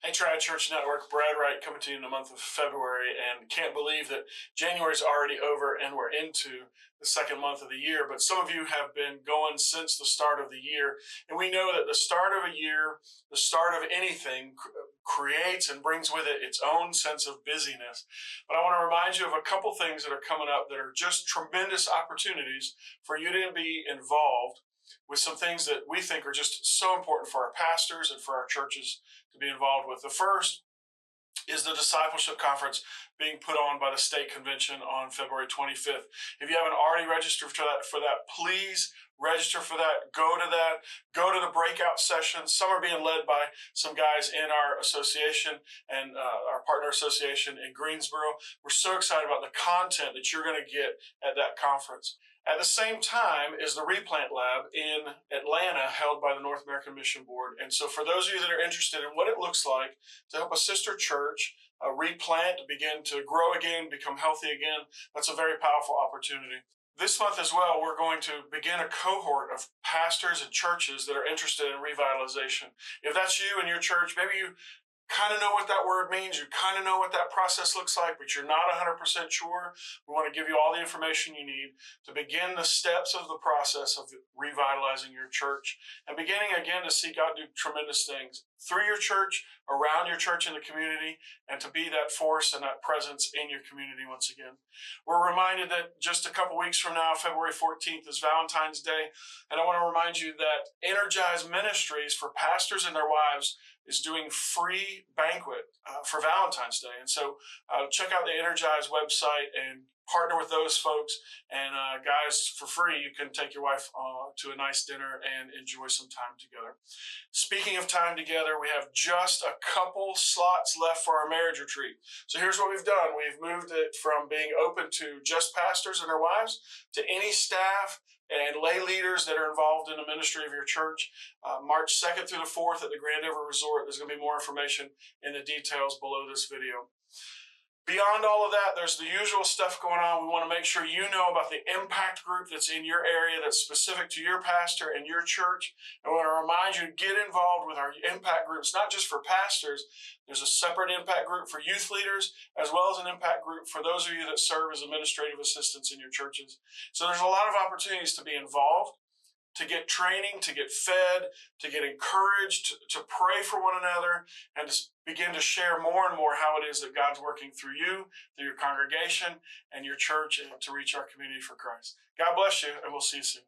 Hey, Tri-Church Network, Brad Wright coming to you in the month of February, and can't believe that January's already over and we're into the second month of the year. But some of you have been going since the start of the year, and we know that the start of a year, the start of anything, creates and brings with it its own sense of busyness. But I want to remind you of a couple things that are coming up that are just tremendous opportunities for you to be involved with some things that we think are just so important for our pastors and for our churches to be involved with. The first is the discipleship conference being put on by the state convention on February 25th. If you haven't already registered for that, please register for that. Go to that. Go to the breakout sessions. Some are being led by some guys in our association and our partner association in Greensboro. We're so excited about the content that you're going to get at that conference. At the same time is the Replant Lab in Atlanta, held by the North American Mission Board. And so for those of you that are interested in what it looks like to help a sister church replant, begin to grow again, become healthy again, that's a very powerful opportunity. This month as well, we're going to begin a cohort of pastors and churches that are interested in revitalization. If that's you and your church, maybe you kind of know what that word means, you kind of know what that process looks like, but you're not 100% sure. We want to give you all the information you need to begin the steps of the process of revitalizing your church and beginning again to see God do tremendous things through your church, around your church in the community, and to be that force and that presence in your community once again. We're reminded that just a couple weeks from now, February 14th, is Valentine's Day, and I want to remind you that Energize Ministries for pastors and their wives is doing free banquet for Valentine's Day. And so check out the Energize website and partner with those folks. And guys, for free, you can take your wife to a nice dinner and enjoy some time together. Speaking of time together, we have just a couple slots left for our marriage retreat. So here's what we've done. We've moved it from being open to just pastors and their wives to any staff and lay leaders that are involved in the ministry of your church. March 2nd through the 4th at the Grandover Resort. There's going to be more information in the details below this video. Beyond all of that, there's the usual stuff going on. We want to make sure you know about the impact group that's in your area that's specific to your pastor and your church. And we want to remind you to get involved with our impact groups, not just for pastors. There's a separate impact group for youth leaders, as well as an impact group for those of you that serve as administrative assistants in your churches. So there's a lot of opportunities to be involved, to get training, to get fed, to get encouraged, to pray for one another, and to begin to share more and more how it is that God's working through you, through your congregation and your church, and to reach our community for Christ. God bless you, and we'll see you soon.